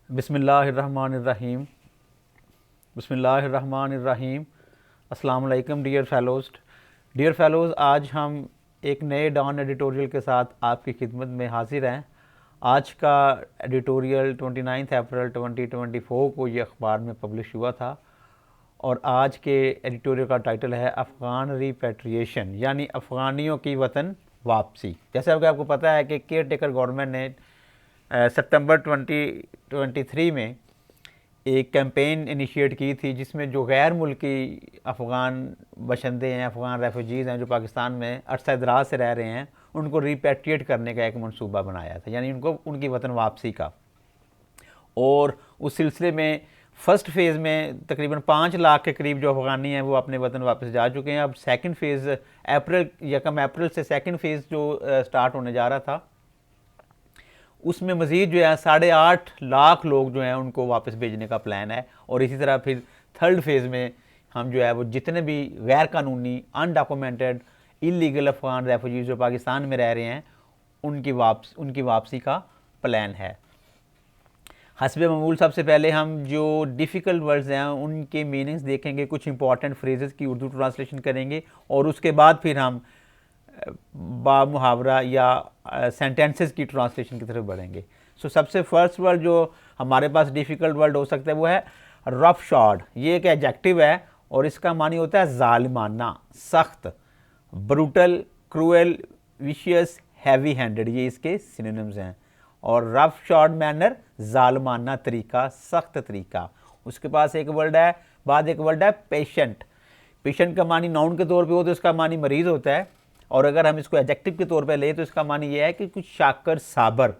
बिस्मिल्लाहिर्रहमानिर्रहीम। बिस्मिल्लाहिर्रहमानिर्रहीम। अस्सलाम वालेकुम डियर फेलोज़, आज हम एक नए डॉन एडिटोरियल के साथ आपकी खिदमत में हाजिर हैं। आज का एडिटोरियल 29 अप्रैल 2024 को ये अखबार में पब्लिश हुआ था और आज के एडिटोरियल का टाइटल है अफ़गान रिपेट्रिएशन, यानी अफ़गानियों की वतन वापसी। जैसे आपको पता है कि केयर टेकर गवर्नमेंट ने सितंबर 2023 में एक कैंपेन इनिशिएट की थी जिसमें जो गैर मुल्की अफ़गान बशिंदे हैं, अफ़गान रेफ्यूजीज़ हैं जो पाकिस्तान में अरसा दराज से रह रहे हैं, उनको रिपेट्रिएट करने का एक मंसूबा बनाया था, यानी उनको उनकी वतन वापसी का। और उस सिलसिले में फ़र्स्ट फ़ेज़ में तकरीबन 5 लाख के करीब जो अफ़गानी हैं वो अपने वतन वापस जा चुके हैं। अब सेकंड फ़ेज़ यकम अप्रैल से सेकंड फ़ेज़ जो स्टार्ट होने जा रहा था, उसमें मज़ीद जो है 8.5 लाख लोग जो हैं उनको वापस भेजने का प्लान है। और इसी तरह फिर थर्ड फेज़ में हम जो है वो जितने भी गैर कानूनी अनडॉक्यूमेंटेड इलीगल अफ़गान रेफ्यूजीज़ जो पाकिस्तान में रह रहे हैं उनकी वापसी का प्लान है। हस्ब मामूल सबसे पहले हम जो डिफ़िकल्ट वर्ड्स हैं उनके मीनिंग्स देखेंगे, कुछ इंपॉर्टेंट फ्रेजेस की उर्दू ट्रांसलेशन करेंगे और उसके बाद फिर हम बा मुहावरा या सेंटेंसेस की ट्रांसलेशन की तरफ बढ़ेंगे। सो सबसे फर्स्ट वर्ड जो हमारे पास डिफ़िकल्ट वर्ड हो सकता है वो है रफ शॉर्ड। ये एक एडजेक्टिव है और इसका मानी होता है ज़ालिमाना, सख्त, brutal, cruel, vicious, heavy handed, ये इसके सिनोनिम्स हैं। और रफ शॉर्ट मैनर, ज़ालिमाना तरीका, सख्त तरीका। उसके पास एक वर्ड है, बाद एक वर्ड है पेशेंट। पेशेंट का मानी नाउन के तौर पे हो तो इसका मानी मरीज़ होता है, और अगर हम इसको एडजेक्टिव के तौर पे ले तो इसका मानी ये है कि कुछ शाकर, साबर,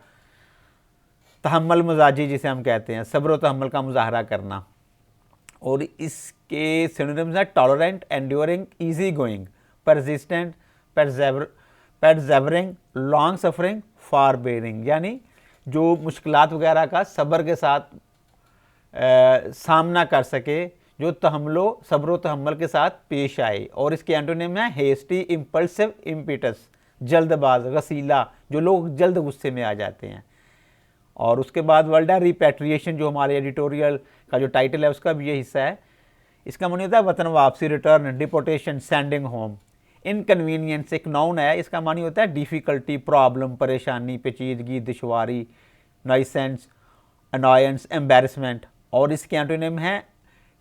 तहम्मल मजाजी जिसे हम कहते हैं, सब्र व तहम्मल का मुजाहरा करना। और इसके सिनोनिम्स हैं tolerant, enduring, easy going, persistent, persevering, long suffering, forbearing, यानी जो मुश्किलात वगैरह का सब्र के साथ सामना कर सके, जो सब्र तहम्मुल के साथ पेश आए। और इसके एंटोनिम है हेस्टी, इम्पल्सिव, इम्पीटस, जल्दबाज, गसीला, जो लोग जल्द गुस्से में आ जाते हैं। और उसके बाद वर्ड है रिपेट्रिएशन, जो हमारे एडिटोरियल का जो टाइटल है उसका भी ये हिस्सा है। इसका मानी होता है वतन वापसी, return, deportation, sending home. Inconvenience एक नाउन है, इसका मानी होता है डिफ़िकल्टी, प्रॉब्लम, परेशानी, पेचीदगी, दुश्वारी, नाइसेंस, अनॉयंस, एम्बेरसमेंट। और इसके एंटोनिम है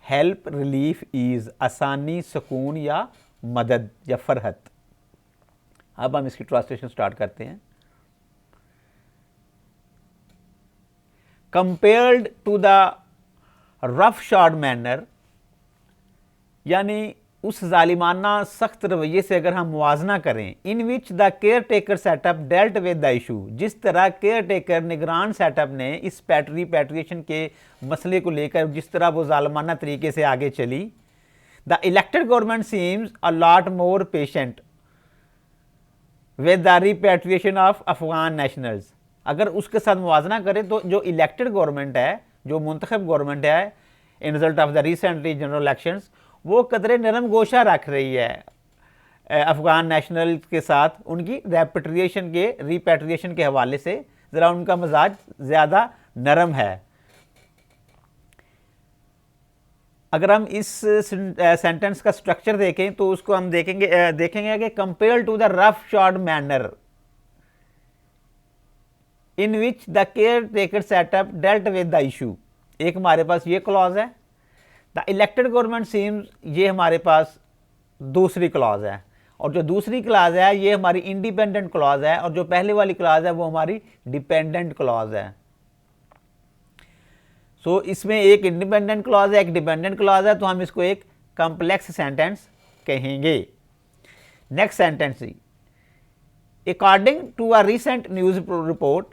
हेल्प, रिलीफ, ईज, आसानी, सुकून या मदद या फरहत। अब हम इसकी ट्रांसलेशन स्टार्ट करते हैं। Compared to the rough short manner, यानी उस जालिमाना सख्त रवैये से अगर हम मुवाजना करें, in which the caretaker setup dealt with the issue, जिस तरह केयर टेकर निगरान सेटअप ने इस रिपेट्रिएशन के मसले को लेकर जिस तरह वो जालिमाना तरीके से आगे चली। The elected government seems a lot more patient with the repatriation of Afghan nationals. अगर उसके साथ मुवाजना करें तो जो इलेक्टेड गवर्नमेंट है, जो मुंतखब गवर्नमेंट है इन result of the recently general elections, वो कदरे नरम गोशा रख रही है अफगान नेशनल के साथ। उनकी रिपेट्रिएशन के हवाले से ज़रा उनका मिजाज ज़्यादा नरम है। अगर हम इस सेंटेंस का स्ट्रक्चर देखें तो उसको हम देखेंगे कि compare to the rough short manner in which the caretaker setup dealt with the issue, एक हमारे पास ये क्लॉज है। द इलेक्टेड गवर्नमेंट सीम्स, ये हमारे पास दूसरी क्लॉज है, और जो दूसरी क्लॉज है ये हमारी इंडिपेंडेंट क्लॉज है, और जो पहले वाली क्लॉज है वो हमारी डिपेंडेंट क्लॉज है। सो इसमें एक इंडिपेंडेंट क्लॉज है, एक डिपेंडेंट क्लॉज है, तो हम इसको एक कॉम्प्लेक्स सेंटेंस कहेंगे। Next sentence, according to a recent news report,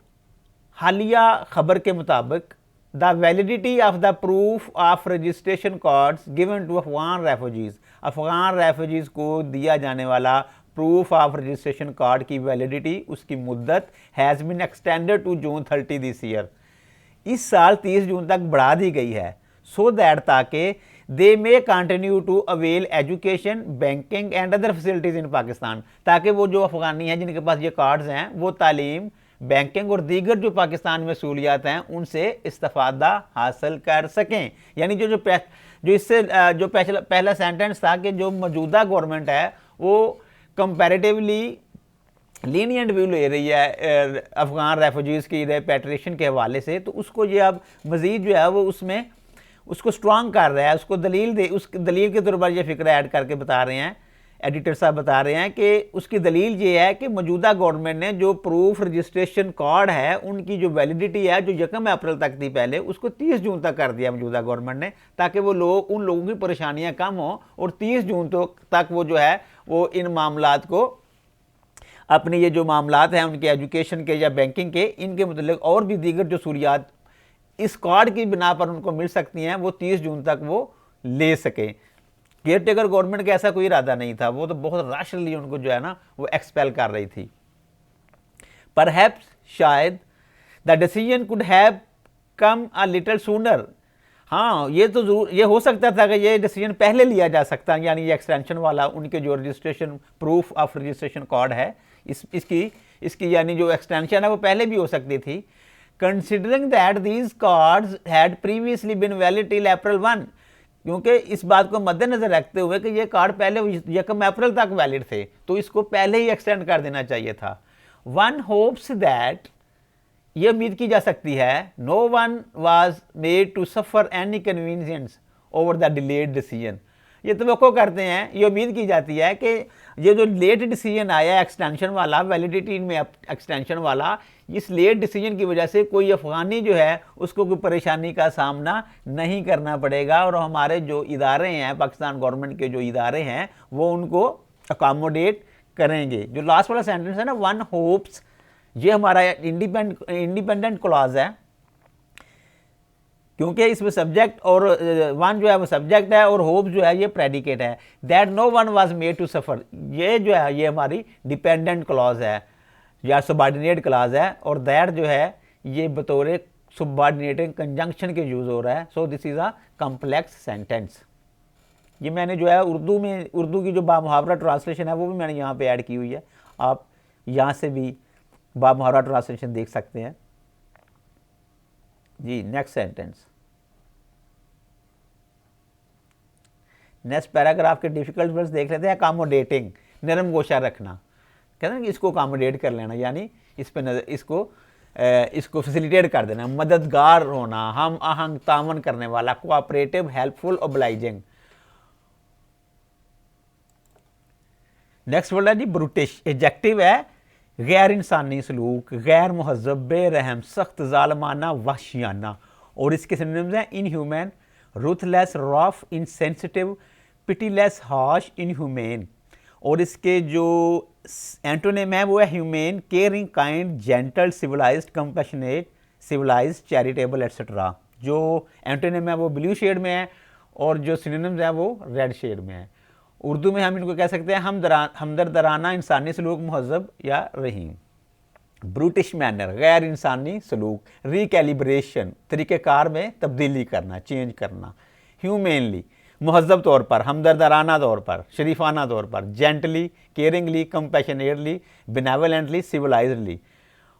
हालिया खबर के मुताबिक, the validity of the proof of registration cards given to Afghan refugees, Afghan refugees को दिया जाने वाला प्रूफ ऑफ रजिस्ट्रेशन कार्ड की वैलिडिटी, उसकी मुद्दत has been extended to June 30 this year, इस साल 30 जून तक बढ़ा दी गई है। सो दैट, ताकि they may continue to avail education, banking and other facilities in Pakistan, ताकि वो जो अफगानी हैं जिनके पास ये कार्ड्स हैं वो तालीम, बैंकिंग और दीगर जो पाकिस्तान में सहूलियात हैं उनसे इस्तिफादा हासिल कर सकें। यानी जो इससे जो पहला सेंटेंस था कि जो मौजूदा गवर्नमेंट है वो कंपैरेटिवली लीनियंट व्यू ले रही है अफगान रेफ्यूजीज़ की रेपेट्रिएशन के हवाले से, तो उसको ये अब मज़ीद जो है वो उसमें उसको स्ट्रांग कर रहा है, उसको उस दलील के तौर पर ये फिक्र ऐड करके बता रहे हैं, एडिटर साहब बता रहे हैं कि उसकी दलील ये है कि मौजूदा गवर्नमेंट ने जो प्रूफ रजिस्ट्रेशन कार्ड है उनकी जो वैलिडिटी है जो 1 अप्रैल तक थी पहले, उसको 30 जून तक कर दिया मौजूदा गवर्नमेंट ने, ताकि वो लोग उन लोगों की परेशानियां कम हो और 30 जून तक वो जो है वो इन मामलात को अपने ये जो मामलात हैं उनके एजुकेशन के या बैंकिंग के, इनके मतलब और भी दीगर जो सहूलियात इस कार्ड की बिना पर उनको मिल सकती हैं वो 30 जून तक वो ले सके। केयर टेकर गवर्नमेंट का ऐसा कोई इरादा नहीं था, वो तो बहुत रैशनली उनको जो है ना वो एक्सपेल कर रही थी। परहैप्स शायद the decision could have come a little sooner. हाँ, ये तो जरूर ये हो सकता था कि ये डिसीजन पहले लिया जा सकता, यानी ये एक्सटेंशन वाला उनके जो registration proof of registration card है इसकी यानी जो एक्सटेंशन है वो पहले भी हो सकती थी। Considering that these cards had previously been valid till April 1, क्योंकि इस बात को मद्देनजर रखते हुए कि ये कार्ड पहले 1 अप्रैल तक वैलिड थे तो इसको पहले ही एक्सटेंड कर देना चाहिए था। वन होप्स दैट, ये उम्मीद की जा सकती है, no one was made to suffer any convenience over the delayed decision. ये तवक्को करते हैं, ये उम्मीद की जाती है कि ये जो लेट डिसीजन आया एक्सटेंशन वाला, वैलिडिटी में एक्सटेंशन वाला, इस लेट डिसीजन की वजह से कोई अफगानी जो है उसको कोई परेशानी का सामना नहीं करना पड़ेगा और हमारे जो इदारे हैं पाकिस्तान गवर्नमेंट के जो इदारे हैं वो उनको अकोमोडेट करेंगे। जो लास्ट वाला सेंटेंस है ना, वन होप्स, ये हमारा इंडिपेंडेंट क्लॉज है क्योंकि इसमें सब्जेक्ट और वन जो है वो सब्जेक्ट है और होप जो है ये प्रेडिकेट है। That no one was made to suffer, ये जो है ये हमारी डिपेंडेंट क्लॉज है या सबॉर्डिनेट क्लॉज है और दैट जो है ये बतौर सबॉर्डिनेटिंग कंजंक्शन के यूज़ हो रहा है। So this is a complex sentence. ये मैंने जो है उर्दू की जो बामुहावरा ट्रांसलेशन है वो भी मैंने यहाँ पे ऐड की हुई है, आप यहाँ से भी बामुहावरा ट्रांसलेशन देख सकते हैं जी। नेक्स्ट सेंटेंस, नेक्स्ट पैराग्राफ के डिफिकल्ट वर्ड्स देख लेते हैं। अकोमोडेटिंग, नरम गोशा रखना, कहते हैं कि इसको अकोमोडेट कर लेना, यानी इस पे नजर इसको फैसिलिटेट कर देना, मददगार होना, हम आहंग तामन करने वाला, कोऑपरेटिव, हेल्पफुल, ओब्लाइजिंग। नेक्स्ट वर्ड है जी ब्रूटिश, एडजेक्टिव है गैर इंसानी सलूक, गैर महज़ब, बेरहम, सख्त, ज़ालमाना, वहशियाना। और इसके सिनोनिम्स हैं inhuman, ruthless, rough, insensitive, pitiless, harsh, inhumane. और इसके जो एंटोनिम है वो है humane, caring, kind, gentle, civilised, compassionate, civilised, charitable etcetera. जो एंटोनिम है वो ब्लू शेड में है और जो सिनोनिम्स हैं वो रेड शेड में है। उर्दू में हम इनको कह सकते हैं हमदर्दाना, इंसानी सलूक, महज़ब या रहीम। ब्रूटिश मैनर, गैर इंसानी सलूक, रिकैलिब्रेशन, तरीक़ेकार में तब्दीली करना, चेंज करना। ह्यूमेनली, महज़ब तौर पर, हमदर्दाना तौर पर, शरीफाना तौर पर। Gently, caringly, compassionately, benevolently, civilisedly.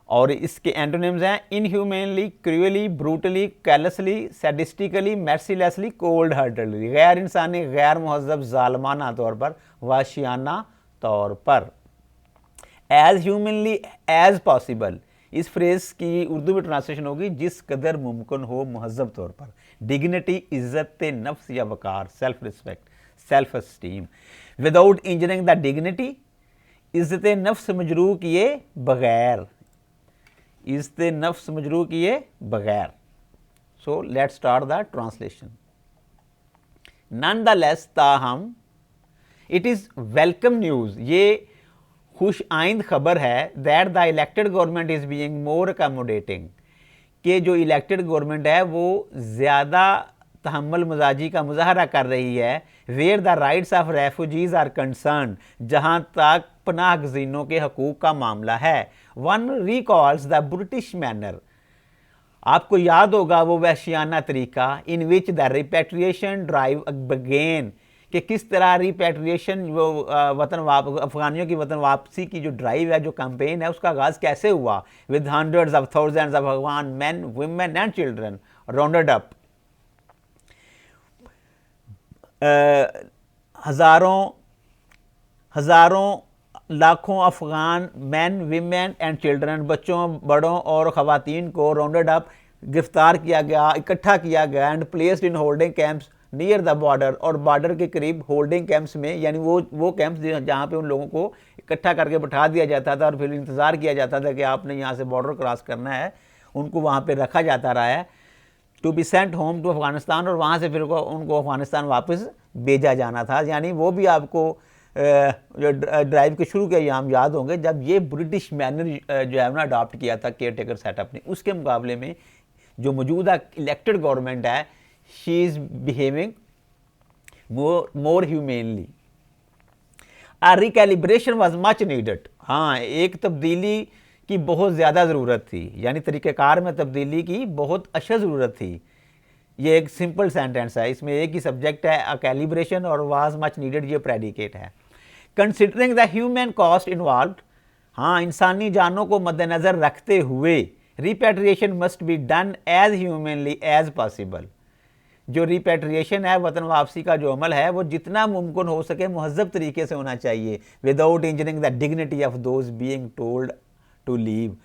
और इसके एंटोनिम्स हैं inhumanely, cruelly, brutally, callously, sadistically, mercilessly, cold heartedly. गैर इंसानी, गैर महज़ब, ज़ालमाना तौर पर, वाशियाना तौर पर। एज ह्यूमनली एज पॉसिबल, इस फ्रेज की उर्दू में ट्रांसलेशन होगी जिस कदर मुमकिन हो महज़ब तौर पर। डिग्निटी, इज़्ज़त नफ्स या वकार, self respect, self esteem, without injuring the dignity, इज़्ज़त नफ्स मजरूह किए बगैर, इज़्ज़त नफ्स मजरूह किए बगैर। So let's start the translation. Nonetheless, ताहम, इट इज़ वेलकम न्यूज़, ये खुश आइंद खबर है, that the elected government is being more accommodating, कि जो इलेक्टेड गवर्नमेंट है वो ज़्यादा तहम्मुल मजाजी का मुजाहरा कर रही है। Where the rights of refugees are concern, जहाँ तक पनाह गज़ीनों के हकूक़ का मामला है। One recalls the British manner, आपको याद होगा वो वहशियाना तरीका, in which the repatriation drive began, कि किस तरह रिपैट्रिएशन वो अफगानियों की वतन वापसी की जो ड्राइव है, जो कैंपेन है, उसका आगाज़ कैसे हुआ with hundreds of thousands of Afghan man, women and children rounded up. हज़ारों लाखों Afghan man, women and children, बच्चों, बड़ों और ख़वातीन को राउंडेड अप, गिरफ्तार किया गया, इकट्ठा किया गया and placed in holding camps near the border, और बॉर्डर के करीब होल्डिंग कैंप्स में, यानी वो कैंप्स जहाँ पे उन लोगों को इकट्ठा करके बैठा दिया जाता था और फिर इंतज़ार किया जाता था कि आपने यहाँ से बॉर्डर क्रॉस करना है, उनको वहाँ पे रखा जाता रहा है to be sent home to Afghanistan, और वहाँ से फिर उनको अफगानिस्तान वापस भेजा जाना था। यानी वो भी आपको जो ड्राइव के शुरू के अयाम याद होंगे जब ये ब्रिटिश मैनर जो है ना अडॉप्ट किया था केयर टेकर सेटअप ने, उसके मुकाबले में जो मौजूदा इलेक्टेड गवर्नमेंट है, she is behaving more humanely. A recalibration was much needed. हाँ, एक तब्दीली की बहुत ज़्यादा ज़रूरत थी, यानी तरीक़ेकार में तब्दीली की बहुत अशद ज़रूरत थी। ये एक सिंपल सेंटेंस है, इसमें एक ही सब्जेक्ट है, अ कैलिब्रेशन, और वाज मच नीडेड ये प्रेडिकेट है। Considering the human cost involve, हाँ, इंसानी जानों को मद्देनज़र रखते हुए repatriation must be done as humanely as possible. जो रिपैट्रिएशन है, वतन वापसी का जो अमल है, वो जितना मुमकिन हो सके महज़ब तरीके से होना चाहिए, without injuring the dignity of those being told to leave.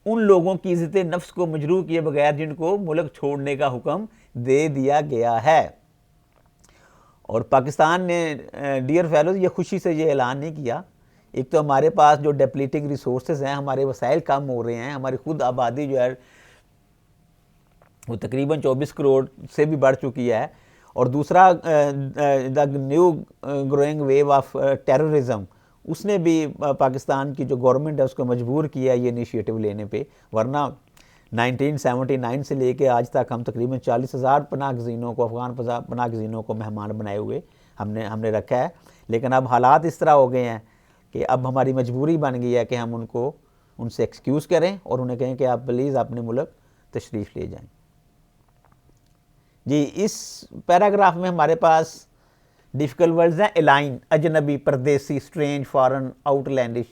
उन लोगों की इज़्ज़त नफ्स को मजरूह किए बगैर जिनको मुल्क छोड़ने का हुक्म दे दिया गया है। और पाकिस्तान ने डियर फेलोज ये खुशी से ये ऐलान नहीं किया। एक तो हमारे पास जो डेप्लीटिंग रिसोर्सेज हैं, हमारे वसाइल कम हो रहे हैं, हमारी खुद आबादी जो है वो तकरीबन 24 करोड़ से भी बढ़ चुकी है, और दूसरा the new growing wave of terrorism, उसने भी पाकिस्तान की जो गवर्नमेंट है उसको मजबूर किया ये इनिशिएटिव लेने पे। वरना 1979 से लेके आज तक हम तकरीबन 40,000 पनाह गज़ीनों को, अफ़गान पनाह गज़ीनों को मेहमान बनाए हुए हमने रखा है। लेकिन अब हालात इस तरह हो गए हैं कि अब हमारी मजबूरी बन गई है कि हम उनसे एक्सक्यूज़ करें और उन्हें कहें कि आप प्लीज़ अपने मुल्क तशरीफ़ ले जाएं। जी, इस पैराग्राफ में हमारे पास डिफ़िकल्ट वर्ड्स हैं, एलाइन, अजनबी, परदेसी, स्ट्रेंज, फॉरेन, आउटलैंडिश।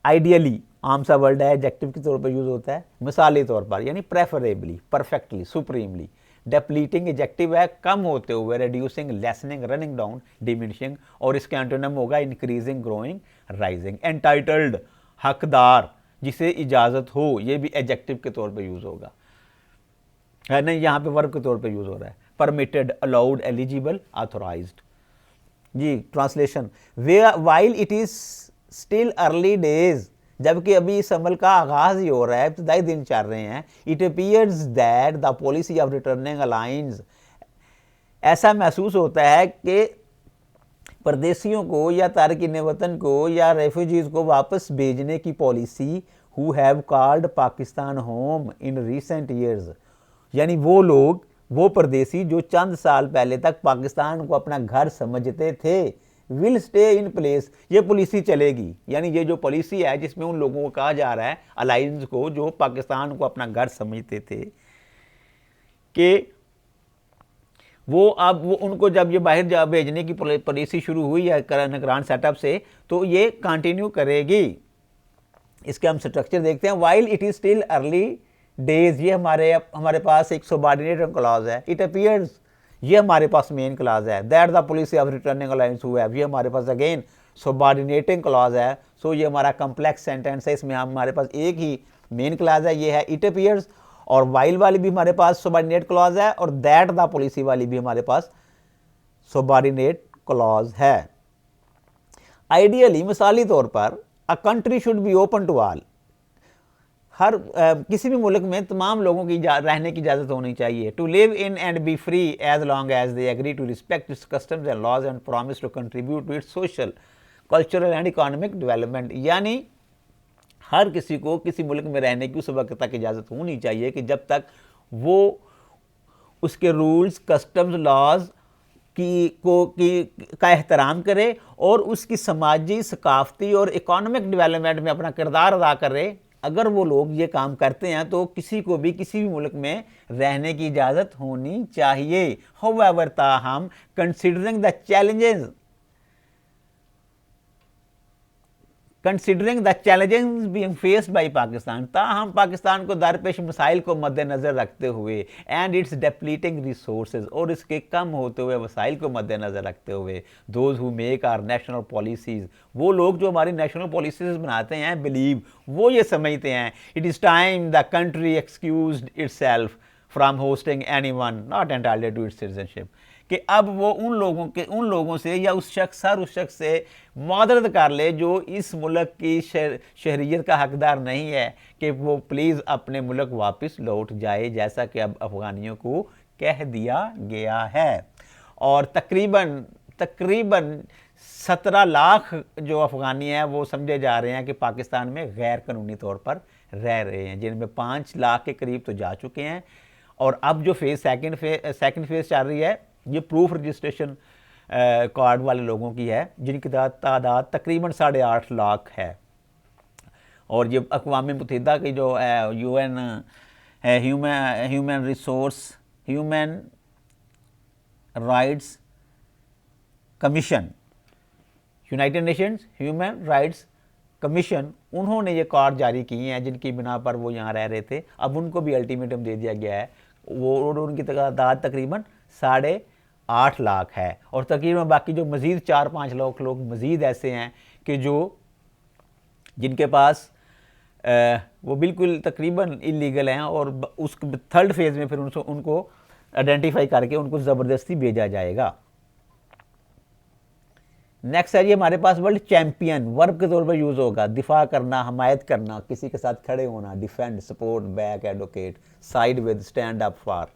आइडियली आम सा वर्ड है, एडजेक्टिव के तौर पर यूज़ होता है, मिसाली तौर पर, यानी प्रेफरेबली, परफेक्टली, सुप्रीमली। डेप्लीटिंग एडजेक्टिव है, कम होते हुए, reducing, listening, running down, diminishing, और इसके एंटोनिम होगा इंक्रीजिंग, ग्रोइंग, राइजिंग। एंटाइटल्ड, हकदार, जिसे इजाज़त हो, ये भी एडजेक्टिव के तौर पर यूज़ होगा, है नहीं, यहाँ पे वर्ब के तौर पे यूज़ हो रहा है। Permitted, allowed, eligible, authorised. जी, translation, while it is still early days, जबकि अभी इस अमल का आगाज़ ही हो रहा है, इब्तदाई दिन चल रहे हैं। It appears that the policy of returning aliens, ऐसा महसूस होता है कि परदेशियों को या तारकीन वतन को या रेफ्यूजीज़ को वापस भेजने की policy who have called Pakistan home in recent years, यानी वो लोग, वो परदेसी जो चंद साल पहले तक पाकिस्तान को अपना घर समझते थे, विल स्टे इन प्लेस, ये पॉलिसी चलेगी। यानी ये जो पॉलिसी है जिसमें उन लोगों को कहा जा रहा है, अलाइंस को, जो पाकिस्तान को अपना घर समझते थे, कि वो अब वो उनको जब ये बाहर जा भेजने की पॉलिसी शुरू हुई है निगरान सेटअप से, तो ये कंटिन्यू करेगी। इसके हम स्ट्रक्चर देखते हैं। While it is still early days, ये हमारे पास एक सबऑर्डिनेट क्लॉज है। इट अपीयर्स, ये हमारे पास मेन क्लॉज है। That the policy of returning aliens who have, ये हमारे पास अगेन सबऑर्डिनेटिंग क्लॉज है। सो ये हमारा कम्प्लेक्स सेंटेंस है, इसमें हमारे पास एक ही मेन क्लॉज है, ये है इट अपीयर्स, और वाइल वाली भी हमारे पास सबऑर्डिनेट क्लॉज है, और दैट द पॉलिसी वाली भी हमारे पास सबऑर्डिनेट क्लॉज है। आइडियली, मिसाली तौर पर, a country should be open to all, हर किसी भी मुल्क में तमाम लोगों की रहने की इजाज़त होनी चाहिए। To live in and be free as long as they agree to respect its customs and laws and promise to contribute to its social, cultural and economic development. यानी हर किसी को किसी मुल्क में रहने की उस वक्त तक इजाज़त होनी चाहिए कि जब तक वो उसके रूल्स, कस्टम्स, लॉज का एहतराम करे और उसकी समाजी, सकाफती और इकोनॉमिक डेवलपमेंट में अपना किरदार अदा करे, अगर वो लोग ये काम करते हैं तो किसी को भी किसी भी मुल्क में रहने की इजाज़त होनी चाहिए। हाउएवर ताहम considering the challenges considering the challenges being faced by Pakistan, ताहम पाकिस्तान को दरपेश मसाइल को मद्देनज़र रखते हुए एंड इट्स डेप्लीटिंग रिसोर्सेज, और इसके कम होते हुए वसाइल को मद्देनज़र रखते हुए, those who make our national policies, वो लोग जो हमारी नेशनल पॉलिसीज़ बनाते हैं, बिलीव, वो ये समझते हैं it is time the country excused itself from hosting anyone not entitled to its citizenship, कि अब वो उन लोगों से या उस शख्स से मादरत कर ले जो इस मुल्क की शहरियत का हकदार नहीं है, कि वो प्लीज़ अपने मुल्क वापस लौट जाए, जैसा कि अब अफ़गानियों को कह दिया गया है। और तकरीबन 17 लाख जो अफ़गानी हैं वो समझे जा रहे हैं कि पाकिस्तान में गैर कानूनी तौर पर रह रहे हैं, जिनमें 5 लाख के करीब तो जा चुके हैं। और अब जो सेकंड फेज़ चल रही है, ये प्रूफ रजिस्ट्रेशन कार्ड वाले लोगों की है, जिनकी तादाद तकरीबन 8.5 लाख है। और ये अक़वाम मुत्तहिदा की जो UN है, human rights commission, United Nations human rights commission, उन्होंने ये कार्ड जारी किए हैं जिनकी बिना पर वो यहाँ रह रहे थे। अब उनको भी अल्टीमेटम दे दिया गया है, वो उनकी तादाद तकरीबन 8.5 लाख है। और तकरीबन बाकी जो मज़ीद 4-5 लाख लोग मज़ीद ऐसे हैं कि जिनके पास वो बिल्कुल तकरीबन इलीगल हैं, और उस थर्ड फेज़ में फिर उनको आइडेंटिफाई करके उनको ज़बरदस्ती भेजा जाएगा। नेक्स्ट है जी हमारे पास वर्ल्ड चैम्पियन, वर्ब के तौर पर यूज़ होगा दिफा करना, हमायत करना, किसी के साथ खड़े होना, defend, support, back, advocate, side with, stand up for.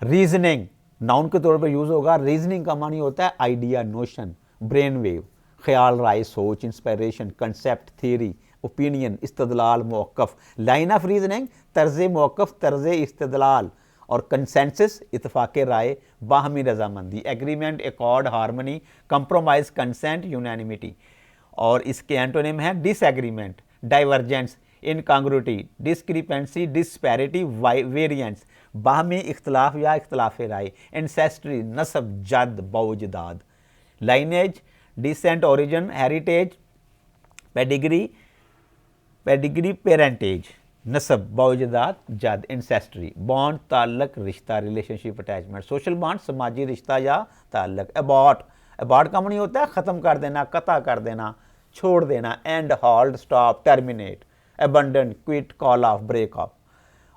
Reasoning noun के तौर पर यूज़ होगा, रीजनिंग का मानी होता है आइडिया, नोशन, ब्रेन वेव, ख्याल, राय, सोच, इंस्पायरेशन, कंसेप्ट, थियरी, ओपिनियन, इस्तदलाल, मौक़िफ़। लाइन ऑफ रीजनिंग तर्ज़ मौक़िफ़, तर्ज़ इस्तदलाल। और कंसेंसस इत्तफाक़ राय, बाहमी रजामंदी, agreement, accord, harmony, compromise, consent, unanimity. और इसके एंटोनिम है disagreement, divergence, incongruity, discrepancy, disparity, variance, बाहमी इख्तलाफ या इख्तलाफ राय, एंसेस्ट्री, नस्ब, जद, बौजदाद। Lineage, descent, origin, heritage, pedigree, parentage, नस्ब, बौजदाद, जद, एंसेस्ट्री। बॉन्ड, ताल्लुक, रिश्ता, रिलेशनशिप, अटैचमेंट। सोशल बॉन्ड, समाजी रिश्ता या ताल्लुक। अबॉर्ट का मानी होता है ख़त्म कर देना, कता कर देना, छोड़ देना। End, halt, stop, terminate, abandon, quit, call off, break off.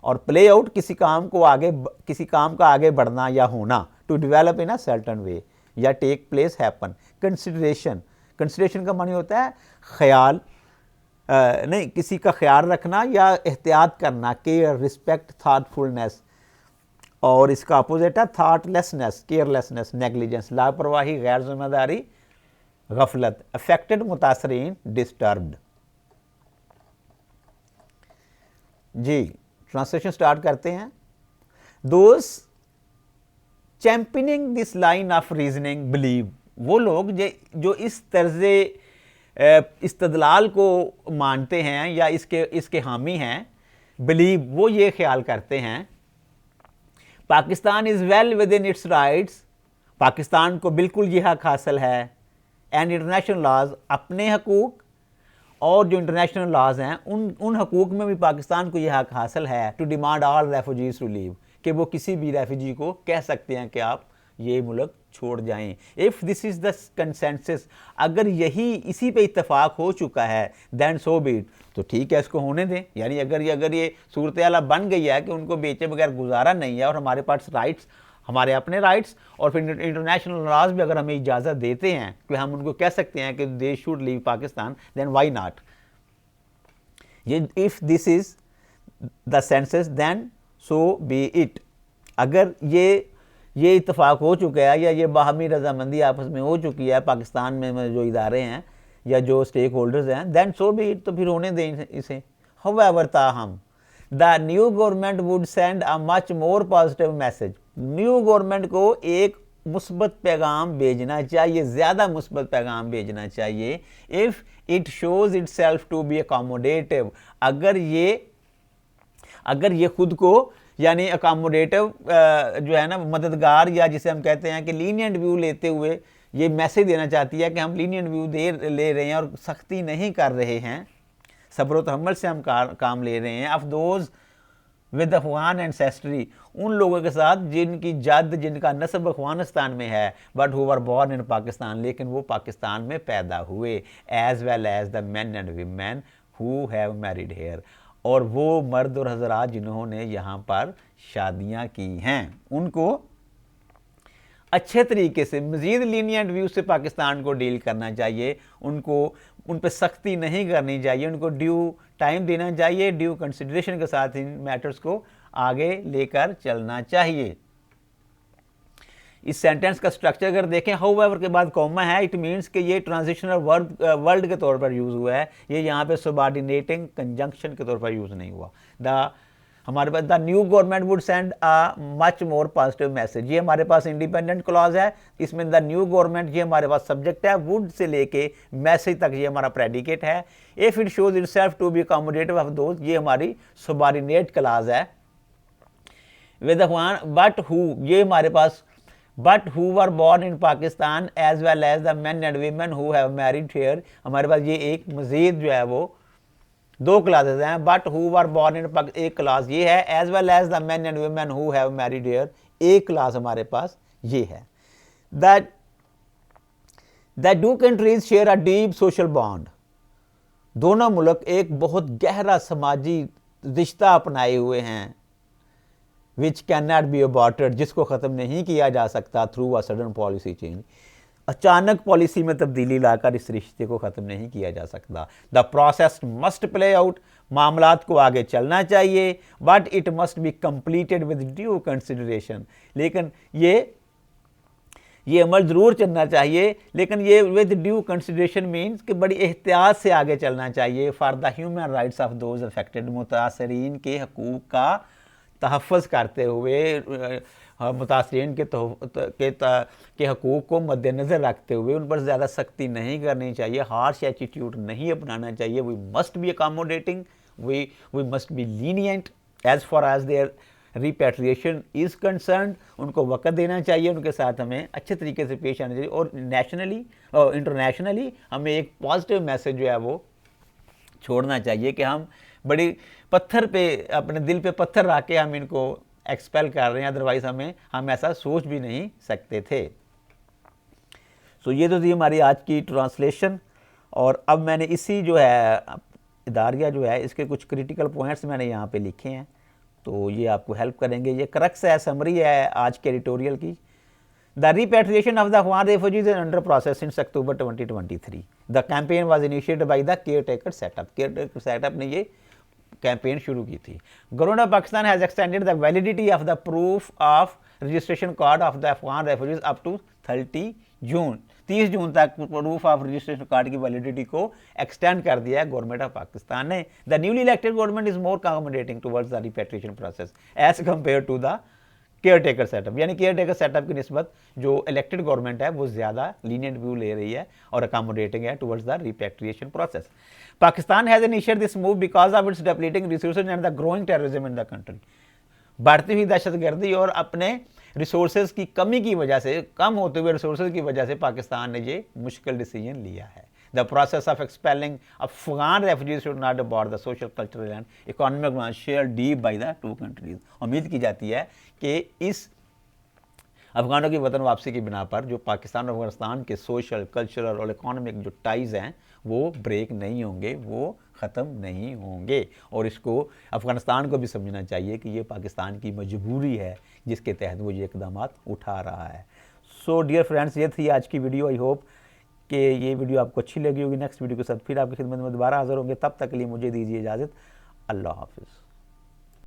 और प्ले आउट, किसी काम का आगे बढ़ना या होना, to develop in a certain way, या टेक प्लेस, हैपन। कंसिडरेशन का मानी होता है ख्याल, नहीं, किसी का ख्याल रखना या एहतियात करना, केयर, रिस्पेक्ट, थाटफुलनेस। और इसका अपोजिट है थाटलेसनेस, केयरलेसनेस, नेग्लिजेंस, लापरवाही, गैर जिम्मेदारी, गफलत। अफेक्टेड, मुतासरीन, डिस्टर्ब्ड। जी ट्रांसलेशन स्टार्ट करते हैं। Those championing this line of reasoning believe, वो लोग जो इस तर्ज़े इस्तदलाल को मानते हैं या इसके हामी हैं, बिलीव, वो ये ख्याल करते हैं Pakistan is well with in its rights, Pakistan को बिल्कुल ये हक हासिल है, एंड इंटरनेशनल लॉज, अपने हकूक़ और जो इंटरनेशनल लॉज हैं उन हकूक़ में भी पाकिस्तान को यह हक हासिल है, to demand all refugees to leave, कि वो किसी भी रेफ्यूजी को कह सकते हैं कि आप ये मुल्क छोड़ जाएं। If this is the consensus, अगर इसी पे इत्तेफाक हो चुका है, दैन सो बी इट, तो ठीक है, इसको होने दें। यानी अगर ये सूरत हाल बन गई है कि उनको बेचे बगैर गुजारा नहीं है, और हमारे पास राइट्स, हमारे अपने राइट्स, और फिर इंटरनेशनल लॉज भी अगर हमें इजाज़त देते हैं कि हम उनको कह सकते हैं कि they should leave Pakistan, then why not. ये if this is the census then so be it. अगर ये इत्तेफाक हो चुका है या ये बाहमी रजामंदी आपस में हो चुकी है पाकिस्तान में जो इदारे हैं या जो स्टेक होल्डर्स हैं, देन सो बी इट, तो फिर होने दें इसे। हाउएवर ताहम the new government would send a much more positive message, new government को एक मुस्बत पैगाम भेजना चाहिए, ज़्यादा मुस्बत पैगाम भेजना चाहिए। If it shows itself to be accommodative, अगर ये खुद को यानी अकोमोडेटिव जो है ना मददगार, या जिसे हम कहते हैं कि लीनियंट व्यू लेते हुए ये मैसेज देना चाहती है कि हम लीनियंट व्यू ले रहे हैं और सख्ती नहीं कर रहे हैं, सब्र तहम्मुल से हम काम ले रहे हैं। Of those with Afghan ancestry, उन लोगों के साथ जिनकी जद जिनका नस्ब अफगानिस्तान में है, but who were born in Pakistan, लेकिन वो पाकिस्तान में पैदा हुए, as well as the men and women who have married here, और वो मर्द और हजरात जिन्होंने यहाँ पर शादियाँ की हैं, उनको अच्छे तरीके से मज़ीद लीनियंट व्यू से पाकिस्तान को डील करना चाहिए। उन पर सख्ती नहीं करनी चाहिए, उनको ड्यू टाइम देना चाहिए, ड्यू कंसिडरेशन के साथ इन मैटर्स को आगे लेकर चलना चाहिए। इस सेंटेंस का स्ट्रक्चर अगर देखें, हाउएवर के बाद कॉमा है, इट मीन्स कि ये ट्रांजिशनल वर्ड के तौर पर यूज़ हुआ है, ये यहाँ पे सबऑर्डिनेटिंग कंजंक्शन के तौर पर यूज़ नहीं हुआ। हमारे पास the new government would send a much more positive message, ये हमारे पास इंडिपेंडेंट क्लॉज है, इसमें द न्यू गवर्नमेंट ये हमारे पास सब्जेक्ट है, वुड से लेके मैसेज तक ये हमारा प्रेडिकेट है। If it shows itself to be accommodative of those, ये हमारी सबऑर्डिनेट क्लॉज है। विद बट हु, ये हमारे पास but who were born in Pakistan as well as the men and women who have married here, हमारे पास ये एक मजीद जो है वो दो क्लासेस हैं। But who were born in Pakistan एक क्लास ये है, as well as the men and women who have married here एक क्लास हमारे पास ये है। That two countries share a deep social bond, दोनों मुल्क एक बहुत गहरा समाजी रिश्ता अपनाए हुए हैं, which can not be aborted, जिसको ख़त्म नहीं किया जा सकता through a sudden policy change, अचानक पॉलिसी में तब्दीली लाकर इस रिश्ते को ख़त्म नहीं किया जा सकता। The process must play out, मामलात को आगे चलना चाहिए, but it must be completed with due consideration, लेकिन ये अमल ज़रूर चलना चाहिए, लेकिन ये विद ड्यू कंसिडरेशन मीन्स कि बड़ी एहतियात से आगे चलना चाहिए। For the human rights of those affected, मुतासरीन के हकूक़ का तहफ़्फ़ुज़ करते हुए, मुतासरीन के हकूक़ को मद्देनज़र रखते हुए उन पर ज़्यादा सख्ती नहीं करनी चाहिए, हार्श एटीट्यूड नहीं अपनाना चाहिए। We must be accommodating, we must be lenient as far as their repatriation is concern, उनको वक़्त देना चाहिए, उनके साथ हमें अच्छे तरीके से पेश आना चाहिए, और नेशनली और इंटरनेशनली हमें एक पॉजिटिव मैसेज जो है वो छोड़ना चाहिए कि हम बड़ी पत्थर पे, अपने दिल पे पत्थर रख के हम इनको एक्सपेल कर रहे हैं, अदरवाइज़ हम ऐसा सोच भी नहीं सकते थे। सो ये तो थी हमारी आज की ट्रांसलेशन, और अब मैंने इसी जो है इदारिया जो है इसके कुछ क्रिटिकल पॉइंट्स मैंने यहाँ पे लिखे हैं, तो ये आपको हेल्प करेंगे। ये क्रक्स है, समरी है आज के एडिटोरियल की। The repatriation of the Afghan refugees is under process since October 2023। The campaign was initiated by the caretaker setup. Caretaker setup ने ये कैंपेन शुरू की थी। Government of Pakistan has extended the validity of the proof of registration card of the Afghan refugees up to 30 June. 30 जून तक proof of registration card की validity को extend कर दिया है गवर्नमेंट ऑफ पाकिस्तान ने। The newly elected government is more accommodating towards the repatriation process as compare to the caretaker setup, यानी caretaker setup की निस्बत जो इलेक्टेड गवर्नमेंट है वो ज़्यादा लीनियंट व्यू ले रही है और अकोमोडेटिंग है towards the repatriation process. Pakistan has initiated this move because of its depleting resources and the growing terrorism in the country. बढ़ती हुई दहशतगर्दी और अपने रिसोर्सेज की कमी की वजह से, कम होते हुए रिसोर्सेज की वजह से पाकिस्तान ने ये मुश्किल डिसीजन लिया है। The process of expelling Afghan refugees should not abort the social, cultural and economic bonds shared deep by the two countries। उम्मीद की जाती है कि इस अफगानों की वतन वापसी की बिना पर जो पाकिस्तान और अफगानिस्तान के सोशल, कल्चरल और इकोनॉमिक जो टाइज़ हैं वो ब्रेक नहीं होंगे, वो ख़त्म नहीं होंगे, और इसको अफगानिस्तान को भी समझना चाहिए कि ये पाकिस्तान की मजबूरी है जिसके तहत वो ये इक़दाम उठा रहा है। सो डियर फ्रेंड्स, ये थी आज की वीडियो। आई होप कि ये वीडियो आपको अच्छी लगी होगी। नेक्स्ट वीडियो के साथ फिर आपकी खिदमत में दोबारा हाज़िर होंगे, तब तक के लिए मुझे दीजिए इजाज़त। अल्लाह हाफ़िज़।